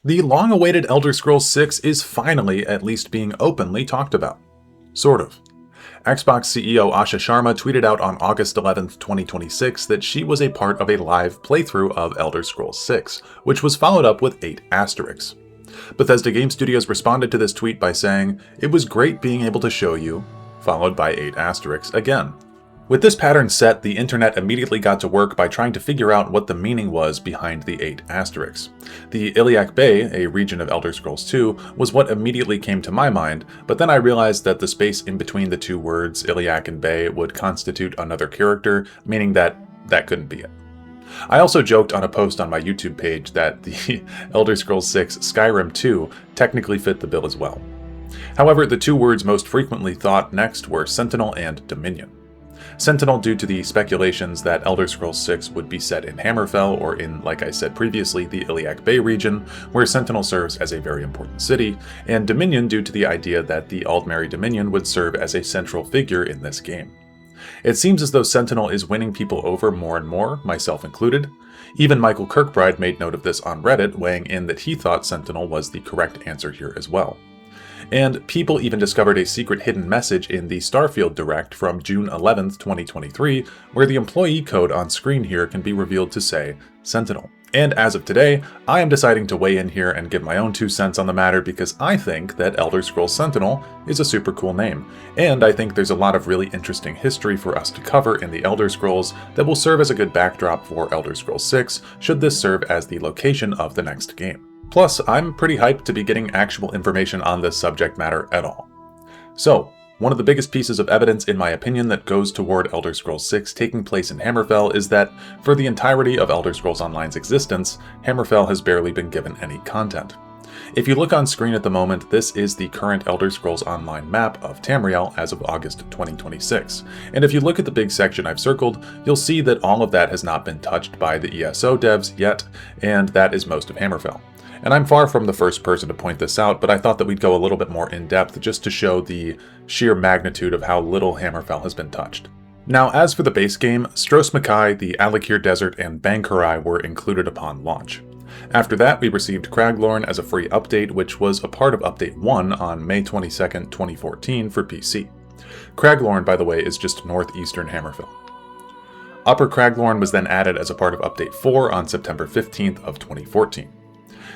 The long-awaited Elder Scrolls 6 is finally at least being openly talked about. Sort of. Xbox CEO Asha Sharma tweeted out on August 11, 2026 that she was a part of a live playthrough of Elder Scrolls 6, which was followed up with 8 asterisks. Bethesda Game Studios responded to this tweet by saying, "It was great being able to show you," followed by 8 asterisks again. With this pattern set, the internet immediately got to work by trying to figure out what the meaning was behind the 8 asterisks. The Iliac Bay, a region of Elder Scrolls 2, was what immediately came to my mind, but then I realized that the space in between the two words, Iliac and Bay, would constitute another character, meaning that couldn't be it. I also joked on a post on my YouTube page that the Elder Scrolls 6 Skyrim 2 technically fit the bill as well. However, the two words most frequently thought next were Sentinel and Dominion. Sentinel due to the speculations that Elder Scrolls 6 would be set in Hammerfell or in, like I said previously, the Iliac Bay region, where Sentinel serves as a very important city, and Dominion due to the idea that the Aldmeri Dominion would serve as a central figure in this game. It seems as though Sentinel is winning people over more and more, myself included. Even Michael Kirkbride made note of this on Reddit, weighing in that he thought Sentinel was the correct answer here as well. And people even discovered a secret hidden message in the Starfield Direct from June 11th, 2023, where the employee code on screen here can be revealed to say Sentinel. And as of today, I am deciding to weigh in here and give my own 2 cents on the matter because I think that Elder Scrolls Sentinel is a super cool name, and I think there's a lot of really interesting history for us to cover in the Elder Scrolls that will serve as a good backdrop for Elder Scrolls 6, should this serve as the location of the next game. Plus, I'm pretty hyped to be getting actual information on this subject matter at all. So, one of the biggest pieces of evidence in my opinion that goes toward Elder Scrolls 6 taking place in Hammerfell is that, for the entirety of Elder Scrolls Online's existence, Hammerfell has barely been given any content. If you look on screen at the moment, this is the current Elder Scrolls Online map of Tamriel as of August 2026. And if you look at the big section I've circled, you'll see that all of that has not been touched by the ESO devs yet, and that is most of Hammerfell. And I'm far from the first person to point this out, but I thought that we'd go a little bit more in depth just to show the sheer magnitude of how little Hammerfell has been touched. Now, as for the base game, Stros Mackay, the Alik'r Desert, and Bankarai were included upon launch. After that, we received Craglorn as a free update, which was a part of Update 1 on May 22nd, 2014 for PC. Craglorn, by the way, is just northeastern Hammerfell. Upper Craglorn was then added as a part of Update 4 on September 15th of 2014.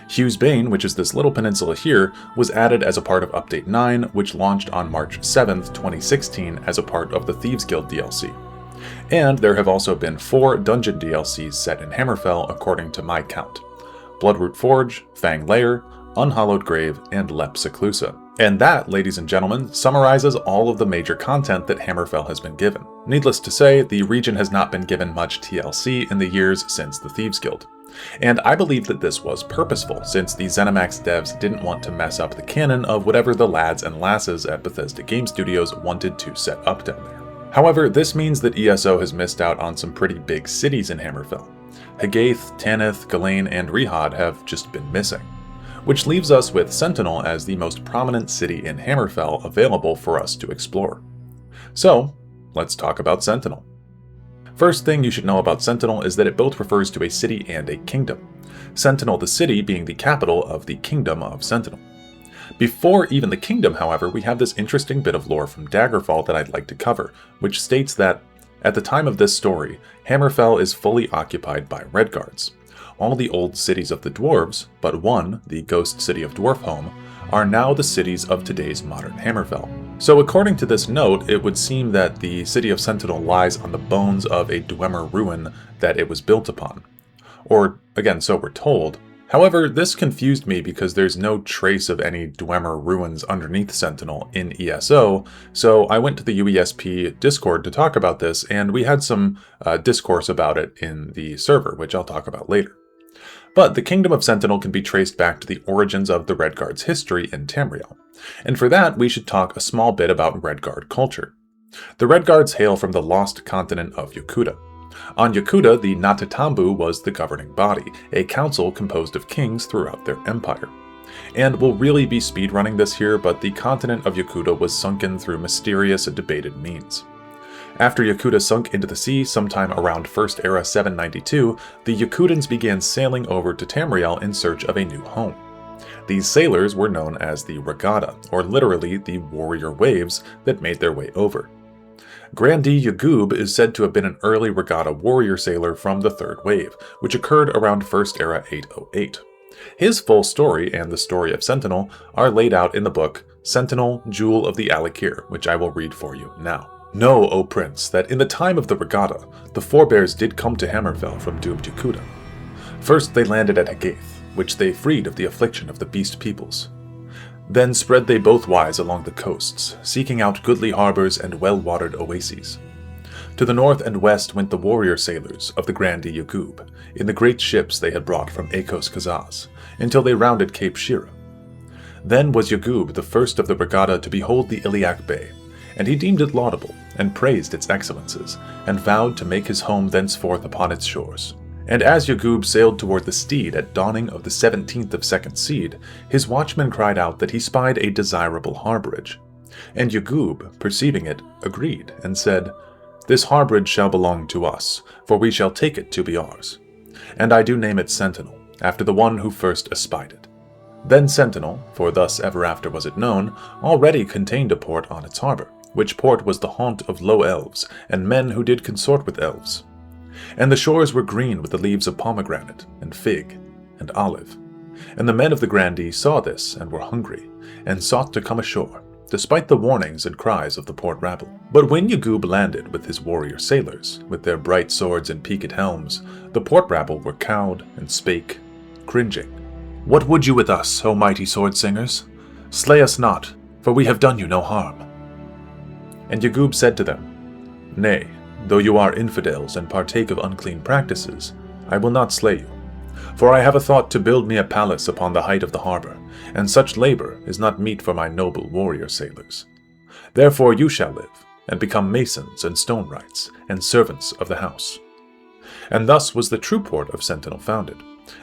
Hughes Bane, which is this little peninsula here, was added as a part of Update 9, which launched on March 7th, 2016 as a part of the Thieves Guild DLC. And there have also been 4 dungeon DLCs set in Hammerfell according to my count: Bloodroot Forge, Fang Lair, Unhallowed Grave, and Lep Seclusa. And that, ladies and gentlemen, summarizes all of the major content that Hammerfell has been given. Needless to say, the region has not been given much TLC in the years since the Thieves Guild. And I believe that this was purposeful, since the ZeniMax devs didn't want to mess up the canon of whatever the lads and lasses at Bethesda Game Studios wanted to set up down there. However, this means that ESO has missed out on some pretty big cities in Hammerfell. Hagaeth, Tanith, Ghislaine, and Rihad have just been missing, which leaves us with Sentinel as the most prominent city in Hammerfell available for us to explore. So, let's talk about Sentinel. First thing you should know about Sentinel is that it both refers to a city and a kingdom. Sentinel the city being the capital of the Kingdom of Sentinel. Before even the kingdom, however, we have this interesting bit of lore from Daggerfall that I'd like to cover, which states that, at the time of this story, Hammerfell is fully occupied by Redguards. All the old cities of the dwarves, but one, the ghost city of Dwarfholm, are now the cities of today's modern Hammerfell. So according to this note, it would seem that the city of Sentinel lies on the bones of a Dwemer ruin that it was built upon. Or, again, so we're told. However, this confused me because there's no trace of any Dwemer ruins underneath Sentinel in ESO, so I went to the UESP Discord to talk about this, and we had some discourse about it in the server, which I'll talk about later. But the Kingdom of Sentinel can be traced back to the origins of the Redguard's history in Tamriel. And for that, we should talk a small bit about Redguard culture. The Redguards hail from the lost continent of Yokuda. On Yokuda, the Natatambu was the governing body, a council composed of kings throughout their empire. And we'll really be speedrunning this here, but the continent of Yokuda was sunken through mysterious and debated means. After Yokuda sunk into the sea sometime around First Era 792, the Yokudans began sailing over to Tamriel in search of a new home. These sailors were known as the Regatta, or literally the warrior waves that made their way over. Grandee Yagub is said to have been an early Regatta warrior sailor from the Third Wave, which occurred around First Era 808. His full story and the story of Sentinel are laid out in the book Sentinel, Jewel of the Alik'r, which I will read for you now. Know, O Prince, that in the time of the Regatta, the forebears did come to Hammerfell from doomed Yukuda. First they landed at Hagath, which they freed of the affliction of the beast peoples. Then spread they both wise along the coasts, seeking out goodly harbors and well-watered oases. To the north and west went the warrior sailors of the Grandee Yagub, in the great ships they had brought from Akos Kazaz, until they rounded Cape Shira. Then was Yagub the first of the Regatta to behold the Iliac Bay, and he deemed it laudable, and praised its excellences, and vowed to make his home thenceforth upon its shores. And as Yagub sailed toward the steed at dawning of the 17th of second seed, his watchman cried out that he spied a desirable harborage. And Yagub, perceiving it, agreed, and said, This harborage shall belong to us, for we shall take it to be ours. And I do name it Sentinel, after the one who first espied it. Then Sentinel, for thus ever after was it known, already contained a port on its harbor, which port was the haunt of low elves, and men who did consort with elves. And the shores were green with the leaves of pomegranate, and fig, and olive. And the men of the Grandee saw this, and were hungry, and sought to come ashore, despite the warnings and cries of the port rabble. But when Yagub landed with his warrior sailors, with their bright swords and peaked helms, the port rabble were cowed, and spake, cringing, What would you with us, O mighty sword singers? Slay us not, for we have done you no harm. And Yagub said to them, Nay, though you are infidels and partake of unclean practices, I will not slay you. For I have a thought to build me a palace upon the height of the harbor, and such labor is not meet for my noble warrior sailors. Therefore you shall live, and become masons and stonewrights, and servants of the house. And thus was the true port of Sentinel founded.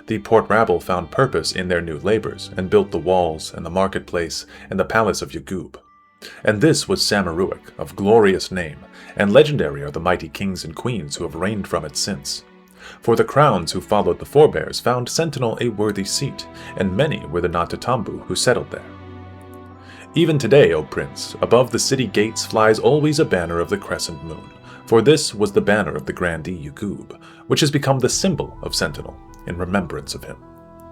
The port rabble found purpose in their new labors, and built the walls, and the marketplace, and the palace of Yagub. And this was Samaruic, of glorious name, and legendary are the mighty kings and queens who have reigned from it since. For the crowns who followed the forebears found Sentinel a worthy seat, and many were the Natatambu who settled there. Even today, O Prince, above the city gates flies always a banner of the crescent moon, for this was the banner of the Grandee Yagub, which has become the symbol of Sentinel, in remembrance of him.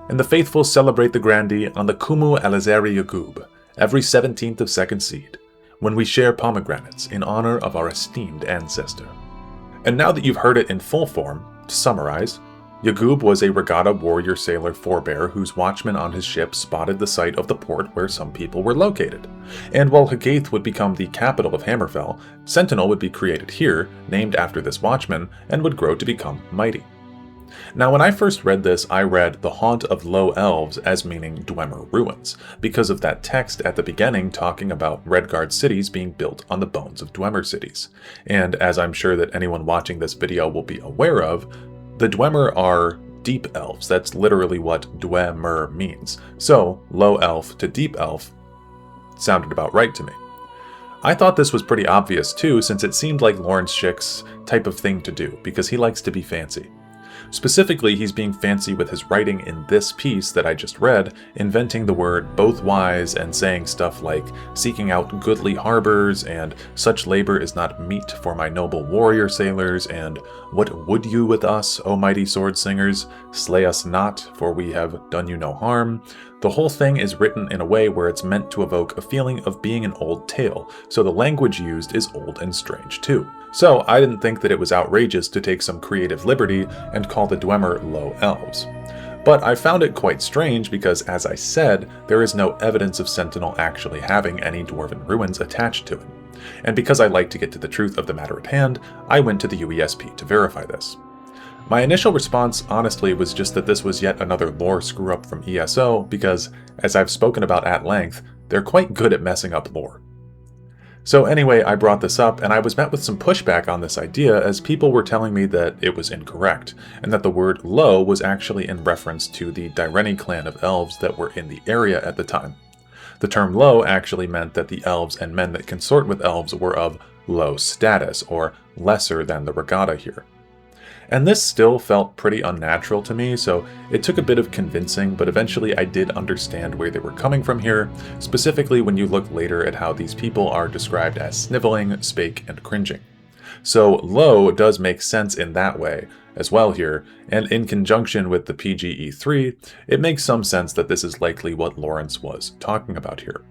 And the faithful celebrate the Grandee on the Kumu Alizari Yagub, every 17th of second seed, when we share pomegranates in honor of our esteemed ancestor. And now that you've heard it in full form, to summarize, Yagub was a Regatta warrior sailor forebear whose watchman on his ship spotted the site of the port where some people were located. And while Hagath would become the capital of Hammerfell, Sentinel would be created here, named after this watchman, and would grow to become mighty. Now, when I first read this, I read the haunt of low elves as meaning Dwemer ruins, because of that text at the beginning talking about Redguard cities being built on the bones of Dwemer cities. And as I'm sure that anyone watching this video will be aware of, the Dwemer are deep elves. That's literally what Dwemer means. So, low elf to deep elf sounded about right to me. I thought this was pretty obvious too, since it seemed like Lawrence Schick's type of thing to do, because he likes to be fancy. Specifically, he's being fancy with his writing in this piece that I just read, inventing the word both wise and saying stuff like seeking out goodly harbors and such labor is not meet for my noble warrior sailors and what would you with us, O mighty sword singers? Slay us not, for we have done you no harm. The whole thing is written in a way where it's meant to evoke a feeling of being an old tale, so the language used is old and strange too. So I didn't think that it was outrageous to take some creative liberty and call the Dwemer low elves. But I found it quite strange because, as I said, there is no evidence of Sentinel actually having any dwarven ruins attached to him. And because I like to get to the truth of the matter at hand, I went to the UESP to verify this. My initial response, honestly, was just that this was yet another lore screw-up from ESO because, as I've spoken about at length, they're quite good at messing up lore. So anyway, I brought this up, and I was met with some pushback on this idea as people were telling me that it was incorrect, and that the word low was actually in reference to the Dyreni clan of elves that were in the area at the time. The term low actually meant that the elves and men that consort with elves were of low status, or lesser than the Regatta here. And this still felt pretty unnatural to me, so it took a bit of convincing, but eventually I did understand where they were coming from here, specifically when you look later at how these people are described as sniveling, spake, and cringing. So low does make sense in that way as well here, and in conjunction with the PGE3, it makes some sense that this is likely what Lawrence was talking about here.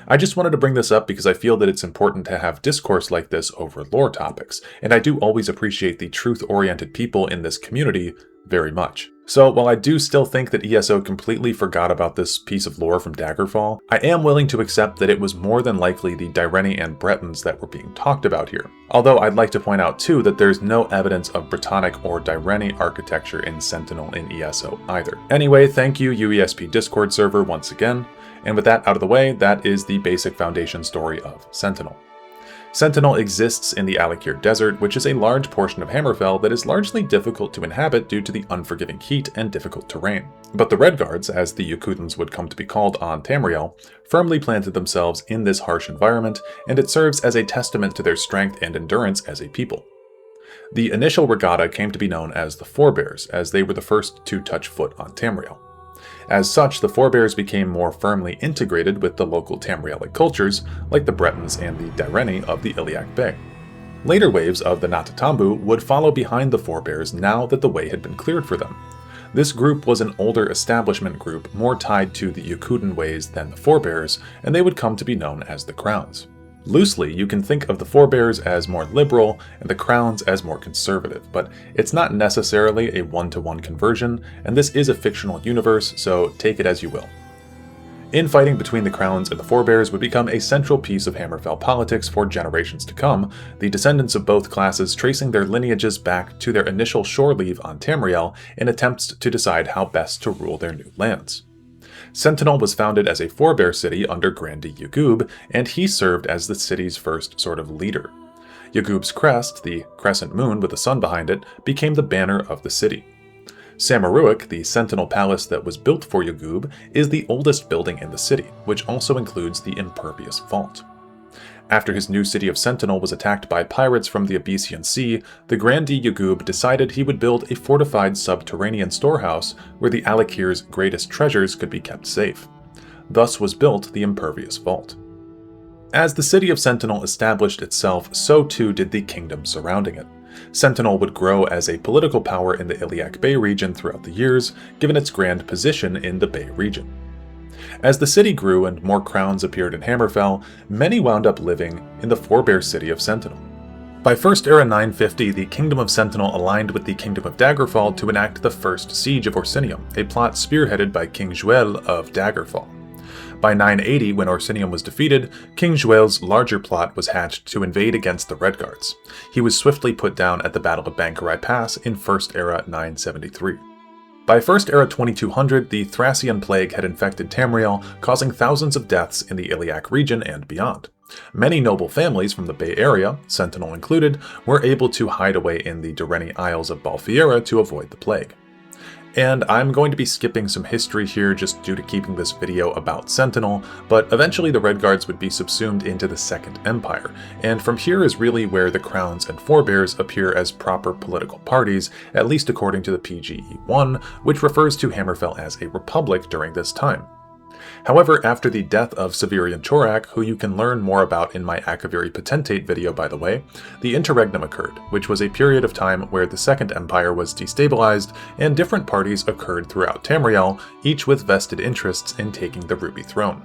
I just wanted to bring this up because I feel that it's important to have discourse like this over lore topics, and I do always appreciate the truth-oriented people in this community very much. So while I do still think that ESO completely forgot about this piece of lore from Daggerfall, I am willing to accept that it was more than likely the Dyreni and Bretons that were being talked about here. Although I'd like to point out too that there's no evidence of Brittonic or Dyreni architecture in Sentinel in ESO either. Anyway, thank you UESP Discord server once again. And with that out of the way, that is the basic foundation story of Sentinel. Sentinel exists in the Alik'r Desert, which is a large portion of Hammerfell that is largely difficult to inhabit due to the unforgiving heat and difficult terrain. But the Redguards, as the Yakutans would come to be called on Tamriel, firmly planted themselves in this harsh environment, and it serves as a testament to their strength and endurance as a people. The initial regatta came to be known as the Forebears, as they were the first to touch foot on Tamriel. As such, the Forebears became more firmly integrated with the local Tamrielic cultures, like the Bretons and the Dyreni of the Iliac Bay. Later waves of the Natatambu would follow behind the Forebears now that the way had been cleared for them. This group was an older establishment group more tied to the Yakutan ways than the Forebears, and they would come to be known as the Crowns. Loosely, you can think of the Forebears as more liberal and the Crowns as more conservative, but it's not necessarily a one-to-one conversion, and this is a fictional universe, so take it as you will. Infighting between the Crowns and the Forebears would become a central piece of Hammerfell politics for generations to come, the descendants of both classes tracing their lineages back to their initial shore leave on Tamriel in attempts to decide how best to rule their new lands. Sentinel was founded as a forebear city under Grandi Yugub, and he served as the city's first sort of leader. Yugub's crest, the crescent moon with the sun behind it, became the banner of the city. Samaruik, the Sentinel Palace that was built for Yugub, is the oldest building in the city, which also includes the Impervious Vault. After his new city of Sentinel was attacked by pirates from the Abyssian Sea, the Grandi Yugub decided he would build a fortified subterranean storehouse where the Alik'r's greatest treasures could be kept safe. Thus was built the Impervious Vault. As the city of Sentinel established itself, so too did the kingdom surrounding it. Sentinel would grow as a political power in the Iliac Bay region throughout the years, given its grand position in the Bay region. As the city grew and more crowns appeared in Hammerfell, many wound up living in the forebear city of Sentinel. By First Era 950, the Kingdom of Sentinel aligned with the Kingdom of Daggerfall to enact the First Siege of Orsinium, a plot spearheaded by King Juel of Daggerfall. By 980, when Orsinium was defeated, King Juel's larger plot was hatched to invade against the Redguards. He was swiftly put down at the Battle of Bankerai Pass in First Era 973. By First Era 2200, the Thracian Plague had infected Tamriel, causing thousands of deaths in the Iliac region and beyond. Many noble families from the Bay Area, Sentinel included, were able to hide away in the Dyreni Isles of Balfiera to avoid the plague. And I'm going to be skipping some history here just due to keeping this video about Sentinel, but eventually the Redguards would be subsumed into the Second Empire, and from here is really where the Crowns and Forebears appear as proper political parties, at least according to the PGE1, which refers to Hammerfell as a republic during this time. However, after the death of Severian Chorak, who you can learn more about in my Akaviri Potentate video by the way, the Interregnum occurred, which was a period of time where the Second Empire was destabilized and different parties occurred throughout Tamriel, each with vested interests in taking the Ruby Throne.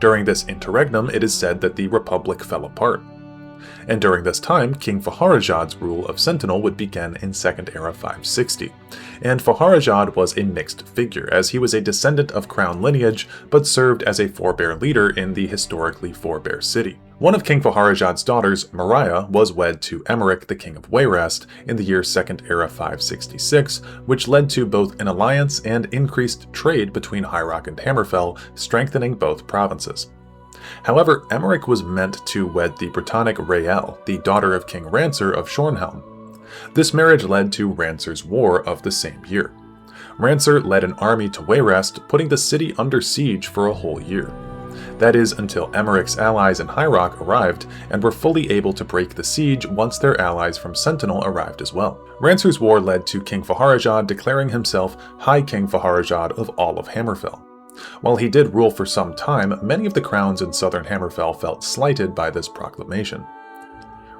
During this Interregnum, it is said that the Republic fell apart. And during this time, King Faharajad's rule of Sentinel would begin in Second Era 560. And Faharajad was a mixed figure, as he was a descendant of Crown lineage, but served as a forebear leader in the historically forebear city. One of King Faharajad's daughters, Mariah, was wed to Emmerich, the King of Wayrest, in the year Second Era 566, which led to both an alliance and increased trade between High Rock and Hammerfell, strengthening both provinces. However, Emmerich was meant to wed the Brittonic Rael, the daughter of King Rancer of Shornhelm. This marriage led to Rancer's War of the same year. Rancer led an army to Wayrest, putting the city under siege for a whole year. That is, until Emmerich's allies in High Rock arrived and were fully able to break the siege once their allies from Sentinel arrived as well. Rancer's War led to King Faharajad declaring himself High King Faharajad of all of Hammerfell. While he did rule for some time, many of the crowns in southern Hammerfell felt slighted by this proclamation.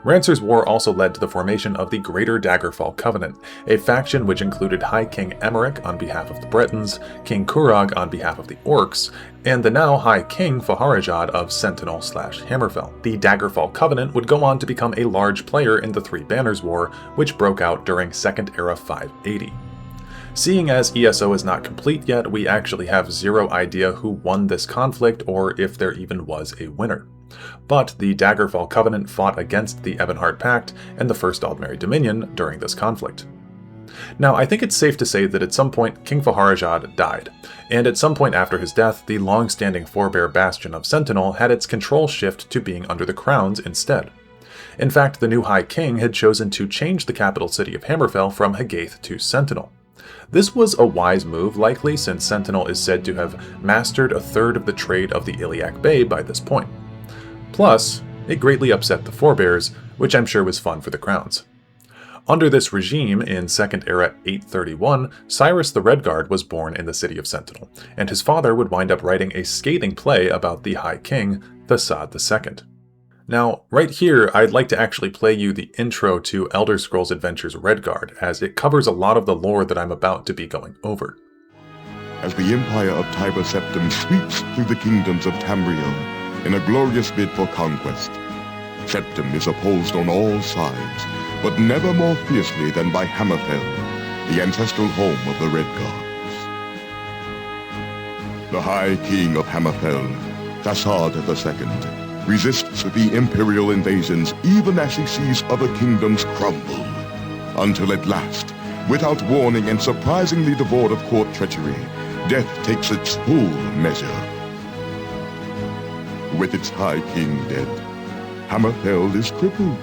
Rancer's War also led to the formation of the Greater Daggerfall Covenant, a faction which included High King Emmerich on behalf of the Bretons, King Kurag on behalf of the Orcs, and the now High King Faharajad of Sentinel/Hammerfell. The Daggerfall Covenant would go on to become a large player in the Three Banners War, which broke out during Second Era 580. Seeing as ESO is not complete yet, we actually have zero idea who won this conflict or if there even was a winner. But the Daggerfall Covenant fought against the Ebonheart Pact and the First Aldmeri Dominion during this conflict. Now, I think it's safe to say that at some point King Faharajad died, and at some point after his death, the long-standing forebear bastion of Sentinel had its control shift to being under the crowns instead. In fact, the new High King had chosen to change the capital city of Hammerfell from Hagaeth to Sentinel. This was a wise move, likely, since Sentinel is said to have mastered a third of the trade of the Iliac Bay by this point. Plus, it greatly upset the forebears, which I'm sure was fun for the crowns. Under this regime, in Second Era 831, Cyrus the Redguard was born in the city of Sentinel, and his father would wind up writing a scathing play about the High King, Thasad II. Now, right here, I'd like to actually play you the intro to Elder Scrolls Adventures Redguard, as it covers a lot of the lore that I'm about to be going over. As the empire of Tiber Septim sweeps through the kingdoms of Tamriel in a glorious bid for conquest, Septim is opposed on all sides, but never more fiercely than by Hammerfell, the ancestral home of the Redguards. The High King of Hammerfell, Thasad II, resists the imperial invasions even as he sees other kingdoms crumble, until at last, without warning and surprisingly devoid of court treachery, death takes its full measure. With its High King dead, Hammerfell is crippled,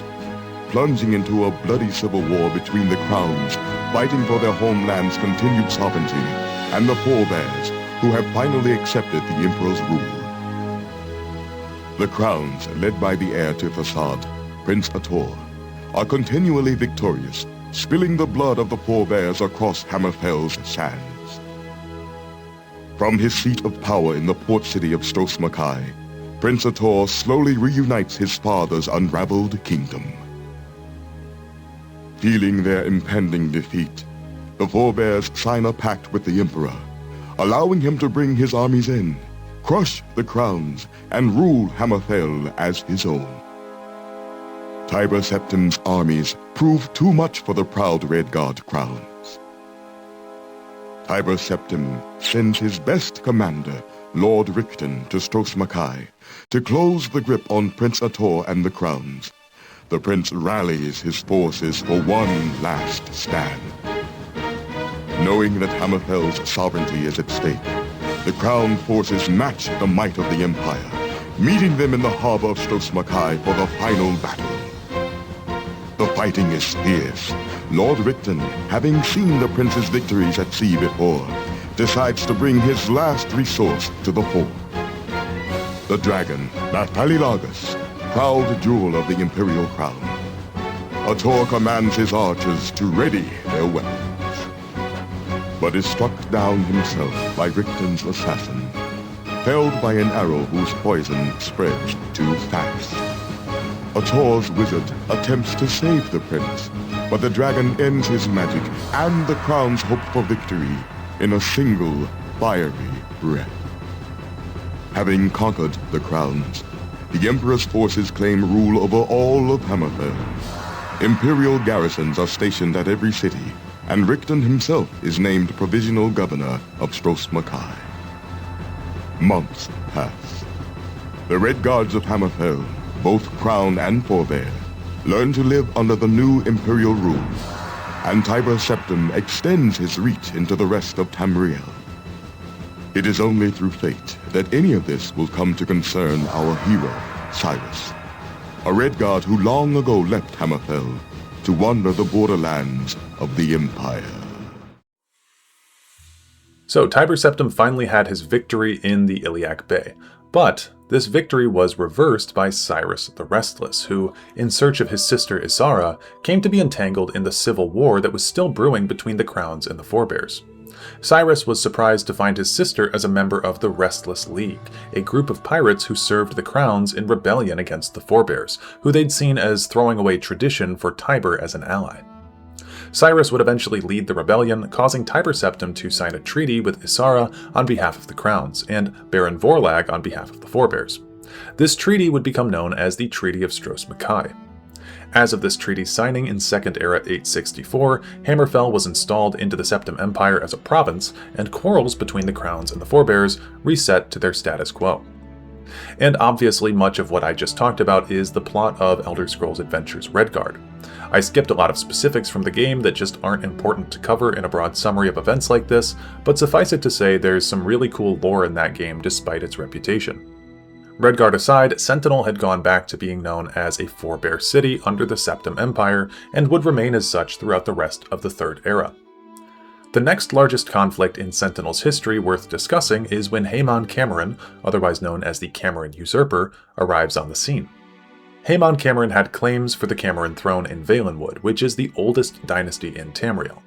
plunging into a bloody civil war between the crowns, fighting for their homeland's continued sovereignty, and the forebears, who have finally accepted the Emperor's rule. The crowns, led by the heir to Thasad, Prince Ator, are continually victorious, spilling the blood of the forebears across Hammerfell's sands. From his seat of power in the port city of Stros, Prince Ator slowly reunites his father's unraveled kingdom. Feeling their impending defeat, the forebears sign a pact with the Emperor, allowing him to bring his armies in, crush the crowns, and rule Hammerfell as his own. Tiber Septim's armies prove too much for the proud Redguard crowns. Tiber Septim sends his best commander, Lord Richten, to Stros to close the grip on Prince Ator and the crowns. The prince rallies his forces for one last stand. Knowing that Hammerfell's sovereignty is at stake, the crown forces match the might of the empire, meeting them in the harbor of Stros for the final battle. The fighting is fierce. Lord Richten, having seen the prince's victories at sea before, decides to bring his last resource to the fore. The dragon, Nathalilagus, proud jewel of the imperial crown. Ator commands his archers to ready their weapons, but is struck down himself by Richten's assassin, felled by an arrow whose poison spreads too fast. Ator's wizard attempts to save the prince, but the dragon ends his magic and the crown's hope for victory in a single fiery breath. Having conquered the crowns, the Emperor's forces claim rule over all of Hammerfell. Imperial garrisons are stationed at every city, and Richten himself is named provisional governor of Stros. Months pass. The Redguards of Hammerfell, both crown and forebear, learn to live under the new imperial rule, and Tiber Septim extends his reach into the rest of Tamriel. It is only through fate that any of this will come to concern our hero, Cyrus, a Redguard who long ago left Hammerfell to wander the borderlands of the Empire. So Tiber Septim finally had his victory in the Iliac Bay, But this victory was reversed by Cyrus the Restless, who, in search of his sister Isara, came to be entangled in the civil war that was still brewing between the Crowns and the Forebears. Cyrus was surprised to find his sister as a member of the Restless League, a group of pirates who served the Crowns in rebellion against the Forebears, who they'd seen as throwing away tradition for Tiber as an ally. Cyrus would eventually lead the rebellion, causing Tiber Septim to sign a treaty with Isara on behalf of the Crowns, and Baron Vorlag on behalf of the Forebears. This treaty would become known as the Treaty of Stros Mackay. As of this treaty's signing in Second Era 864, Hammerfell was installed into the Septim Empire as a province, and quarrels between the Crowns and the Forebears reset to their status quo. And obviously much of what I just talked about is the plot of Elder Scrolls Adventures Redguard. I skipped a lot of specifics from the game that just aren't important to cover in a broad summary of events like this, but suffice it to say there's some really cool lore in that game despite its reputation. Redguard aside, Sentinel had gone back to being known as a Forebear city under the Septim Empire, and would remain as such throughout the rest of the Third Era. The next largest conflict in Sentinel's history worth discussing is when Camoran, otherwise known as the Camoran Usurper, arrives on the scene. Camoran had claims for the Camoran throne in Valenwood, which is the oldest dynasty in Tamriel.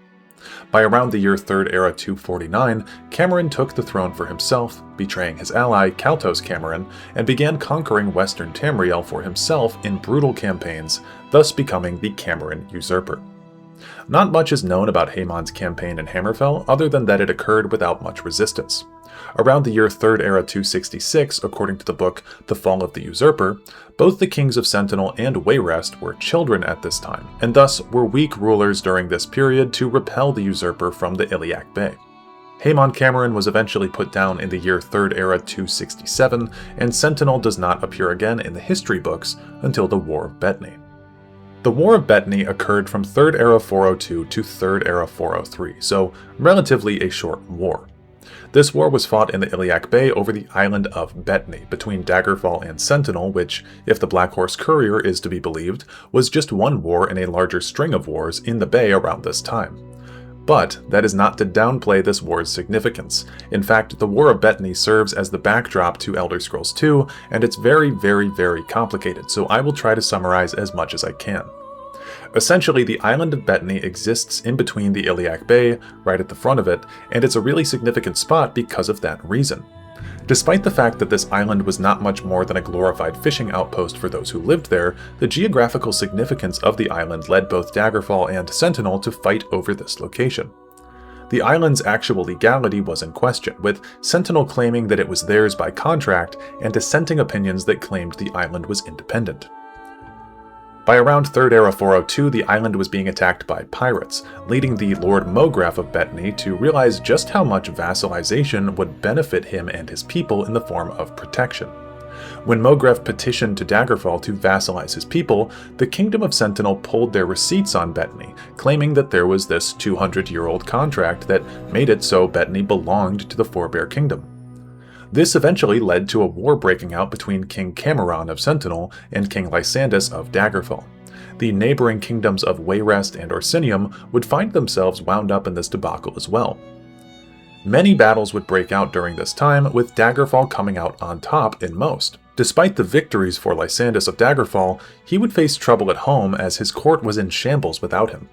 By around the year 3rd Era 249, Camoran took the throne for himself, betraying his ally Kaltos Camoran, and began conquering western Tamriel for himself in brutal campaigns, thus becoming the Camoran Usurper. Not much is known about Haemon's campaign in Hammerfell other than that it occurred without much resistance. Around the year 3rd Era 266, according to the book The Fall of the Usurper, both the kings of Sentinel and Wayrest were children at this time, and thus were weak rulers during this period to repel the usurper from the Iliac Bay. Haemon Camoran was eventually put down in the year 3rd Era 267, and Sentinel does not appear again in the history books until the War of Betony. The War of Betony occurred from 3rd Era 402 to 3rd Era 403, so relatively a short war. This war was fought in the Iliac Bay over the island of Betony, between Daggerfall and Sentinel, which, if the Black Horse Courier is to be believed, was just one war in a larger string of wars in the bay around this time. But that is not to downplay this war's significance. In fact, the War of Betony serves as the backdrop to Elder Scrolls II, and it's very, very, very complicated, so I will try to summarize as much as I can. Essentially, the island of Betony exists in between the Iliac Bay, right at the front of it, and it's a really significant spot because of that reason. Despite the fact that this island was not much more than a glorified fishing outpost for those who lived there, the geographical significance of the island led both Daggerfall and Sentinel to fight over this location. The island's actual legality was in question, with Sentinel claiming that it was theirs by contract and dissenting opinions that claimed the island was independent. By around 3rd Era 402, the island was being attacked by pirates, leading the Lord Mograph of Betony to realize just how much vassalization would benefit him and his people in the form of protection. When Mograph petitioned to Daggerfall to vassalize his people, the Kingdom of Sentinel pulled their receipts on Betony, claiming that there was this 200-year-old contract that made it so Betony belonged to the Forebear Kingdom. This eventually led to a war breaking out between King Camoran of Sentinel and King Lysandus of Daggerfall. The neighboring kingdoms of Wayrest and Orsinium would find themselves wound up in this debacle as well. Many battles would break out during this time, with Daggerfall coming out on top in most. Despite the victories for Lysandus of Daggerfall, he would face trouble at home as his court was in shambles without him.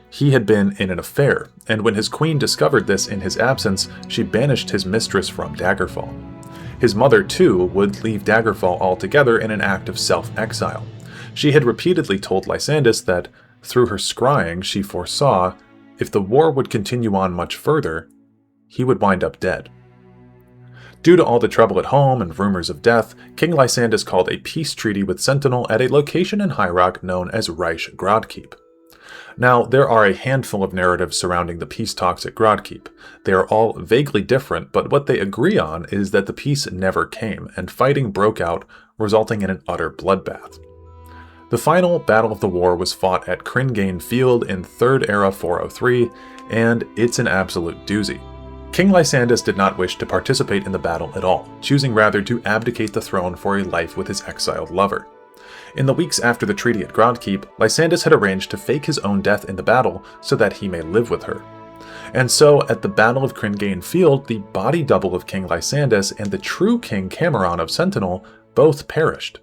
He had been in an affair, and when his queen discovered this in his absence, she banished his mistress from Daggerfall. His mother, too, would leave Daggerfall altogether in an act of self-exile. She had repeatedly told Lysandus that, through her scrying, she foresaw, if the war would continue on much further, he would wind up dead. Due to all the trouble at home and rumors of death, King Lysandus called a peace treaty with Sentinel at a location in High Rock known as Reich Grodkeep. Now, there are a handful of narratives surrounding the peace talks at Grodkeep. They are all vaguely different, but what they agree on is that the peace never came, and fighting broke out, resulting in an utter bloodbath. The final battle of the war was fought at Cringane Field in 3rd Era 403, and it's an absolute doozy. King Lysandus did not wish to participate in the battle at all, choosing rather to abdicate the throne for a life with his exiled lover. In the weeks after the treaty at Grodkeep, Lysandus had arranged to fake his own death in the battle so that he may live with her. And so, at the Battle of Cringane Field, the body double of King Lysandus and the true King Camoran of Sentinel both perished.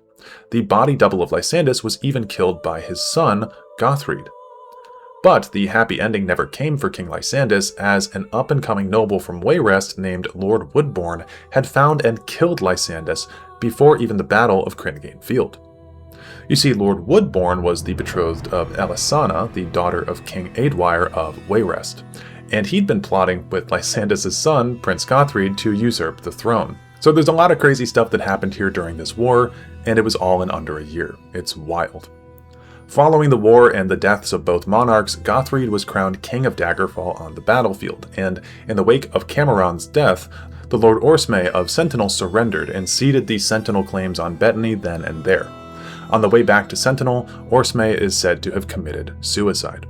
The body double of Lysandus was even killed by his son, Gothred. But the happy ending never came for King Lysandus, as an up-and-coming noble from Wayrest named Lord Woodbourne had found and killed Lysandus before even the Battle of Cringane Field. You see, Lord Woodbourne was the betrothed of Elisana, the daughter of King Aedwyr of Wayrest, and he'd been plotting with Lysandus' son, Prince Gothred, to usurp the throne. So there's a lot of crazy stuff that happened here during this war, and it was all in under a year. It's wild. Following the war and the deaths of both monarchs, Gothred was crowned King of Daggerfall on the battlefield, and in the wake of Camoran's death, the Lord Orsme of Sentinel surrendered and ceded the Sentinel claims on Betony then and there. On the way back to Sentinel, Orsme is said to have committed suicide.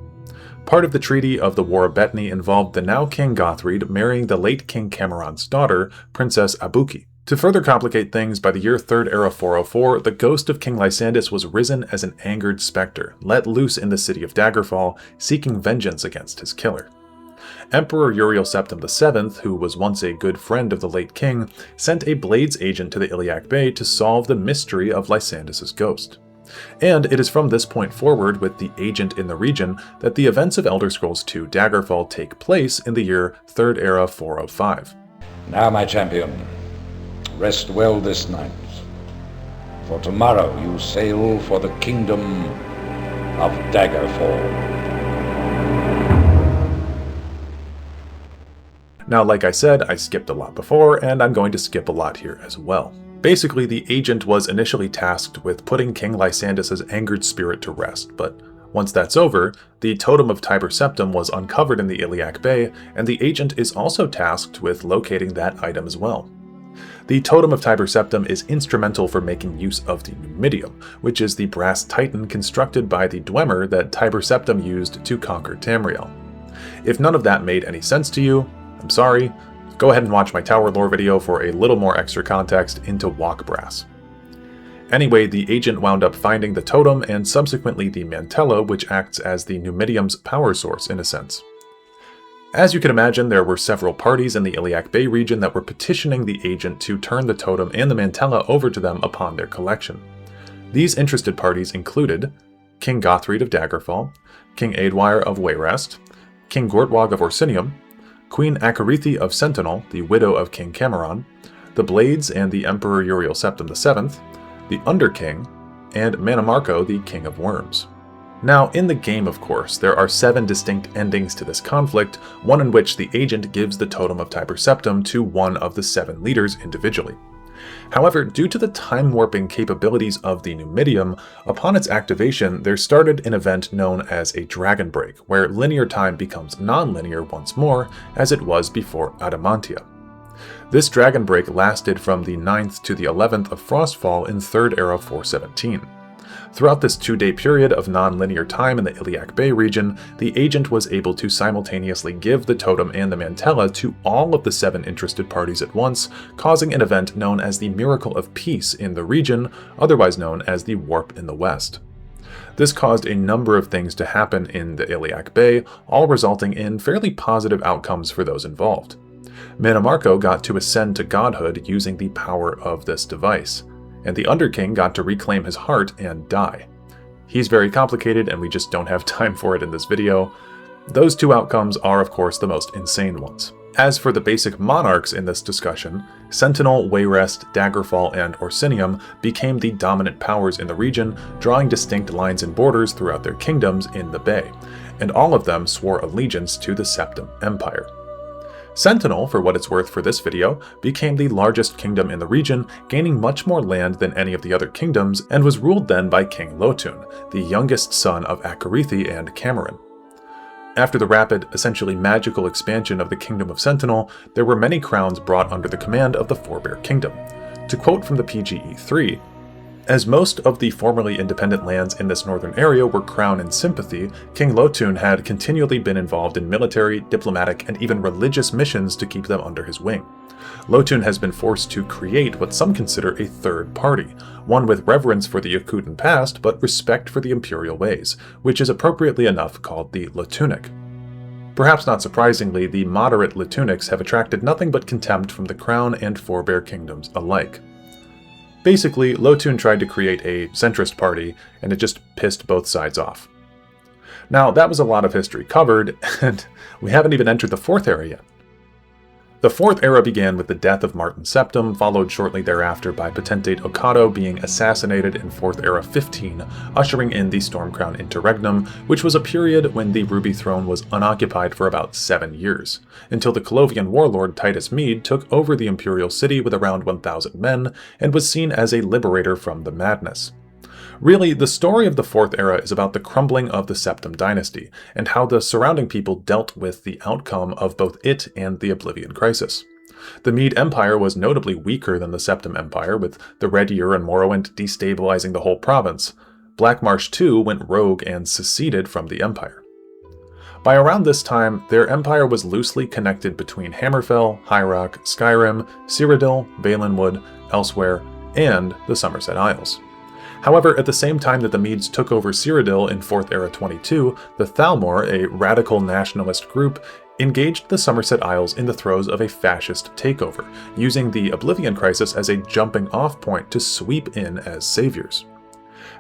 Part of the treaty of the War of Betony involved the now King Gothred marrying the late King Camoran's daughter, Princess Abuki. To further complicate things, by the year 3rd Era 404, the ghost of King Lysandus was risen as an angered specter, let loose in the city of Daggerfall, seeking vengeance against his killer. Emperor Uriel Septim VII, who was once a good friend of the late king, sent a Blades agent to the Iliac Bay to solve the mystery of Lysandus' ghost. And it is from this point forward, with the agent in the region, that the events of Elder Scrolls II Daggerfall take place in the year 3rd Era 405. Now, my champion, rest well this night, for tomorrow you sail for the kingdom of Daggerfall. Now, like I said, I skipped a lot before, and I'm going to skip a lot here as well. Basically, the agent was initially tasked with putting King Lysandus' angered spirit to rest, but once that's over, the Totem of Tiber Septim was uncovered in the Iliac Bay, and the agent is also tasked with locating that item as well. The Totem of Tiber Septim is instrumental for making use of the Numidium, which is the brass titan constructed by the Dwemer that Tiber Septim used to conquer Tamriel. If none of that made any sense to you, I'm sorry. Go ahead and watch my Tower Lore video for a little more extra context into Walk Brass. Anyway, the agent wound up finding the totem and subsequently the Mantella, which acts as the Numidium's power source in a sense. As you can imagine, there were several parties in the Iliac Bay region that were petitioning the agent to turn the totem and the Mantella over to them upon their collection. These interested parties included King Gothred of Daggerfall, King Aedwyr of Wayrest, King Gortwog of Orsinium, Queen Acharithe of Sentinel, the widow of King Camoran, the Blades and the Emperor Uriel Septim VII, the Underking, and Mannimarco, the King of Worms. Now, in the game, of course, there are 7 distinct endings to this conflict, one in which the agent gives the Totem of Tiber Septim to one of the 7 leaders individually. However, due to the time-warping capabilities of the Numidium, upon its activation, there started an event known as a Dragon Break, where linear time becomes non-linear once more, as it was before Adamantia. This Dragon Break lasted from the 9th to the 11th of Frostfall in 3rd Era 417. Throughout this 2-day period of non-linear time in the Iliac Bay region, the agent was able to simultaneously give the totem and the Mantella to all of the 7 interested parties at once, causing an event known as the Miracle of Peace in the region, otherwise known as the Warp in the West. This caused a number of things to happen in the Iliac Bay, all resulting in fairly positive outcomes for those involved. Mannimarco got to ascend to godhood using the power of this device, and the Underking got to reclaim his heart and die. He's very complicated and we just don't have time for it in this video. Those 2 outcomes are of course the most insane ones. As for the basic monarchs in this discussion, Sentinel, Wayrest, Daggerfall, and Orsinium became the dominant powers in the region, drawing distinct lines and borders throughout their kingdoms in the Bay, and all of them swore allegiance to the Septim Empire. Sentinel, for what it's worth for this video, became the largest kingdom in the region, gaining much more land than any of the other kingdoms, and was ruled then by King Lhotun, the youngest son of Acharithe and Camoran. After the rapid, essentially magical expansion of the Kingdom of Sentinel, there were many crowns brought under the command of the Forebear Kingdom. To quote from the PGE3, "As most of the formerly independent lands in this northern area were Crown and Sympathy, King Lhotun had continually been involved in military, diplomatic, and even religious missions to keep them under his wing. Lhotun has been forced to create what some consider a third party, one with reverence for the Yakutan past but respect for the imperial ways, which is appropriately enough called the Lhotunic. Perhaps not surprisingly, the moderate Lhotunics have attracted nothing but contempt from the Crown and Forebear kingdoms alike. Basically, Lhotun tried to create a centrist party, and it just pissed both sides off. Now, that was a lot of history covered, and we haven't even entered the Fourth Era yet. The Fourth Era began with the death of Martin Septim, followed shortly thereafter by Potentate Okado being assassinated in Fourth Era 15, ushering in the Stormcrown Interregnum, which was a period when the Ruby Throne was unoccupied for about 7 years, until the Colovian warlord Titus Mede took over the Imperial City with around 1,000 men, and was seen as a liberator from the madness. Really, the story of the Fourth Era is about the crumbling of the Septim dynasty, and how the surrounding people dealt with the outcome of both it and the Oblivion Crisis. The Mede Empire was notably weaker than the Septim Empire, with the Red Year and Morrowind destabilizing the whole province. Blackmarsh too went rogue and seceded from the Empire. By around this time, their empire was loosely connected between Hammerfell, High Rock, Skyrim, Cyrodiil, Valenwood, Elsewhere, and the Somerset Isles. However, at the same time that the Medes took over Cyrodiil in 4th Era 22, the Thalmor, a radical nationalist group, engaged the Somerset Isles in the throes of a fascist takeover, using the Oblivion Crisis as a jumping-off point to sweep in as saviors.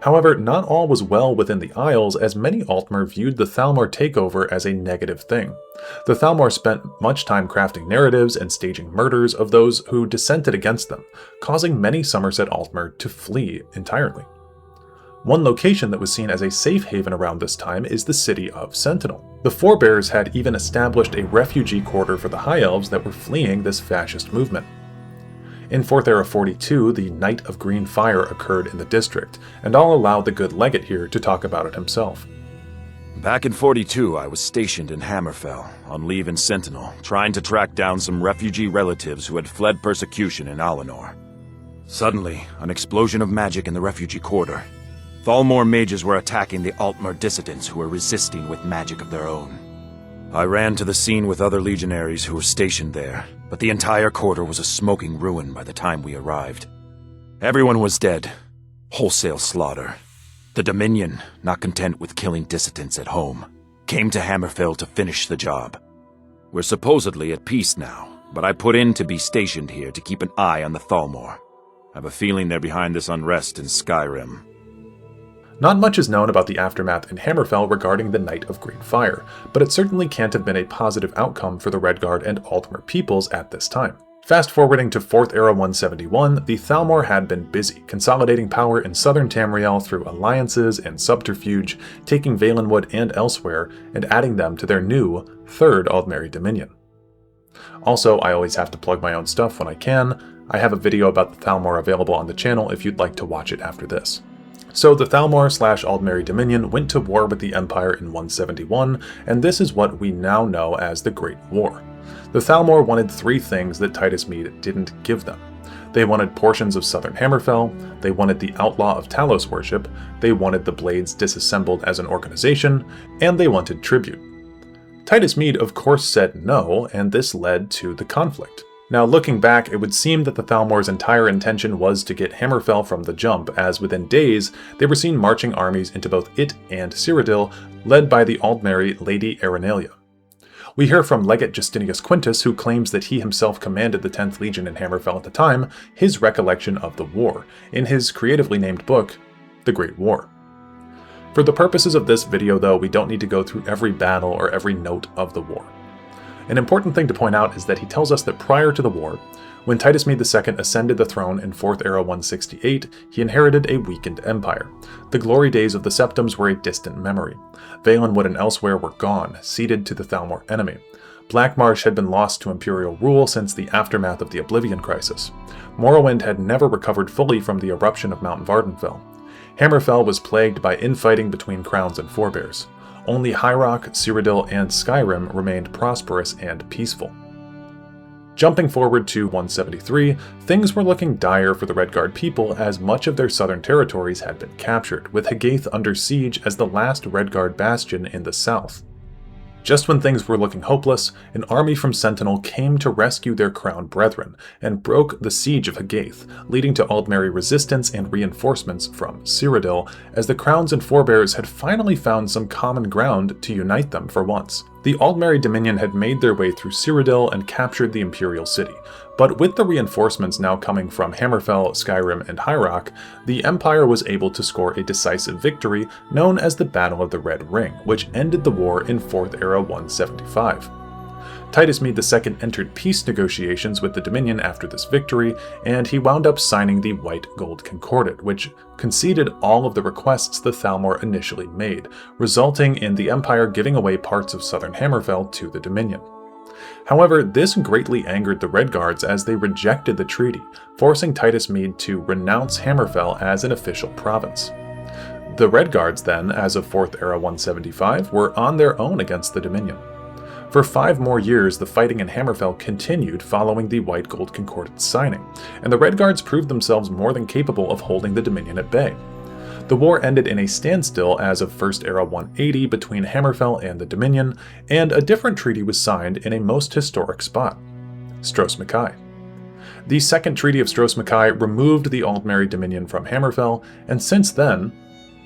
However, not all was well within the Isles, as many Altmer viewed the Thalmor takeover as a negative thing. The Thalmor spent much time crafting narratives and staging murders of those who dissented against them, causing many Somerset Altmer to flee entirely. One location that was seen as a safe haven around this time is the city of Sentinel. The Forebears had even established a refugee quarter for the High Elves that were fleeing this fascist movement. In 4th Era 42, the Night of Green Fire occurred in the district, and I'll allow the good legate here to talk about it himself. Back in 42, I was stationed in Hammerfell, on leave in Sentinel, trying to track down some refugee relatives who had fled persecution in Alinor. Suddenly, an explosion of magic in the refugee quarter. Thalmor mages were attacking the Altmer dissidents who were resisting with magic of their own. I ran to the scene with other legionaries who were stationed there, but the entire quarter was a smoking ruin by the time we arrived. Everyone was dead. Wholesale slaughter. The Dominion, not content with killing dissidents at home, came to Hammerfell to finish the job. We're supposedly at peace now, but I put in to be stationed here to keep an eye on the Thalmor. I have a feeling they're behind this unrest in Skyrim. Not much is known about the aftermath in Hammerfell regarding the Night of Green Fire, but it certainly can't have been a positive outcome for the Redguard and Altmer peoples at this time. Fast forwarding to 4th Era 171, the Thalmor had been busy, consolidating power in southern Tamriel through alliances and subterfuge, taking Valenwood and Elsewhere, and adding them to their new 3rd Aldmeri Dominion. Also, I always have to plug my own stuff when I can. I have a video about the Thalmor available on the channel if you'd like to watch it after this. So the Thalmor/Aldmeri Dominion went to war with the Empire in 171, and this is what we now know as the Great War. The Thalmor wanted 3 things that Titus Mede didn't give them. They wanted portions of southern Hammerfell, they wanted the outlaw of Talos worship, they wanted the Blades disassembled as an organization, and they wanted tribute. Titus Mede of course said no, and this led to the conflict. Now, looking back, it would seem that the Thalmor's entire intention was to get Hammerfell from the jump, as within days, they were seen marching armies into both it and Cyrodiil, led by the Aldmeri Lady Arenalia. We hear from Legate Justinius Quintus, who claims that he himself commanded the 10th Legion in Hammerfell at the time, his recollection of the war, in his creatively named book, The Great War. For the purposes of this video, though, we don't need to go through every battle or every note of the war. An important thing to point out is that he tells us that prior to the war, when Titus Mede II ascended the throne in 4th Era 168, he inherited a weakened empire. The glory days of the Septims were a distant memory. Valenwood and Elsewhere were gone, ceded to the Thalmor enemy. Blackmarsh had been lost to Imperial rule since the aftermath of the Oblivion Crisis. Morrowind had never recovered fully from the eruption of Mount Vardenfell. Hammerfell was plagued by infighting between crowns and forebears. Only High Rock, Cyrodiil, and Skyrim remained prosperous and peaceful. Jumping forward to 173, things were looking dire for the Redguard people as much of their southern territories had been captured, with Hagaeth under siege as the last Redguard bastion in the south. Just when things were looking hopeless, an army from Sentinel came to rescue their crown brethren, and broke the siege of Hagaeth, leading to Aldmeri resistance and reinforcements from Cyrodiil, as the crowns and forebears had finally found some common ground to unite them for once. The Aldmeri Dominion had made their way through Cyrodiil and captured the Imperial City, but with the reinforcements now coming from Hammerfell, Skyrim, and High Rock, the Empire was able to score a decisive victory known as the Battle of the Red Ring, which ended the war in 4th Era 175. Titus Mede II entered peace negotiations with the Dominion after this victory, and he wound up signing the White Gold Concordat, which conceded all of the requests the Thalmor initially made, resulting in the Empire giving away parts of southern Hammerfell to the Dominion. However, this greatly angered the Redguards as they rejected the treaty, forcing Titus Mede to renounce Hammerfell as an official province. The Redguards then, as of 4th Era 175, were on their own against the Dominion. For 5 more years, the fighting in Hammerfell continued following the White Gold Concordat signing, and the Redguards proved themselves more than capable of holding the Dominion at bay. The war ended in a standstill as of 1st Era 180 between Hammerfell and the Dominion, and a different treaty was signed in a most historic spot, Stros M'Kai. The Second Treaty of Stros M'Kai removed the Aldmeri Dominion from Hammerfell, and since then,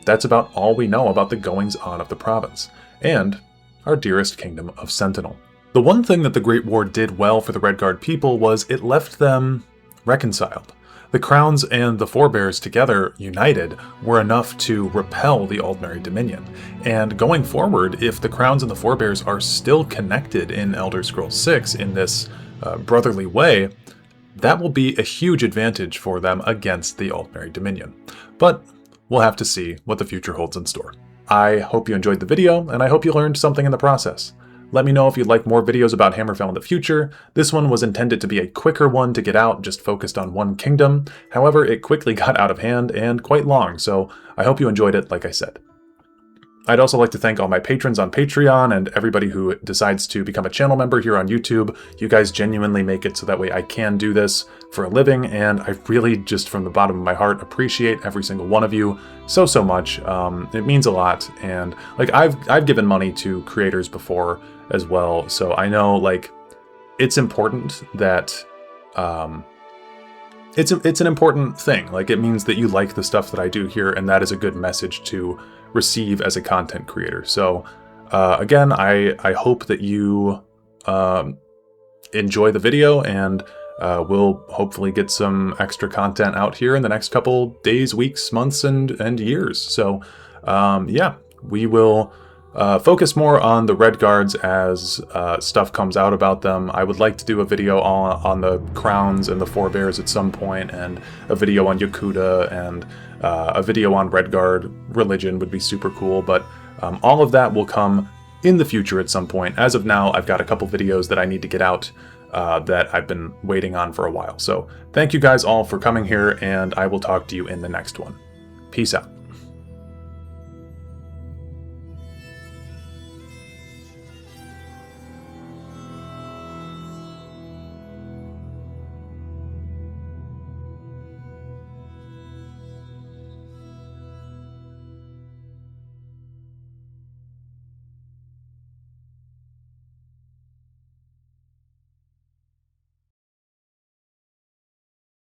that's about all we know about the goings-on of the province, and our dearest kingdom of Sentinel. The one thing that the Great War did well for the Redguard people was it left them reconciled. The crowns and the forebears together, united, were enough to repel the Aldmeri Dominion. And going forward, if the crowns and the forebears are still connected in Elder Scrolls 6 in this brotherly way, that will be a huge advantage for them against the Aldmeri Dominion. But we'll have to see what the future holds in store. I hope you enjoyed the video, and I hope you learned something in the process. Let me know if you'd like more videos about Hammerfell in the future. This one was intended to be a quicker one to get out, just focused on one kingdom. However, it quickly got out of hand and quite long, so I hope you enjoyed it, like I said. I'd also like to thank all my patrons on Patreon and everybody who decides to become a channel member here on YouTube. You guys genuinely make it so that way I can do this for a living, and I really, just from the bottom of my heart, appreciate every single one of you so much. It means a lot, and like I've given money to creators before as well, so I know like it's important that it's an important thing. Like, it means that you like the stuff that I do here, and that is a good message to receive as a content creator. So again, I hope that you enjoy the video, and we'll hopefully get some extra content out here in the next couple days, weeks, months, and years. So yeah, we will focus more on the Redguards as stuff comes out about them. I would like to do a video on the crowns and the forebears at some point, and a video on Yakuta, and a video on Redguard religion would be super cool, but all of that will come in the future at some point. As of now, I've got a couple videos that I need to get out that I've been waiting on for a while. So thank you guys all for coming here, and I will talk to you in the next one. Peace out.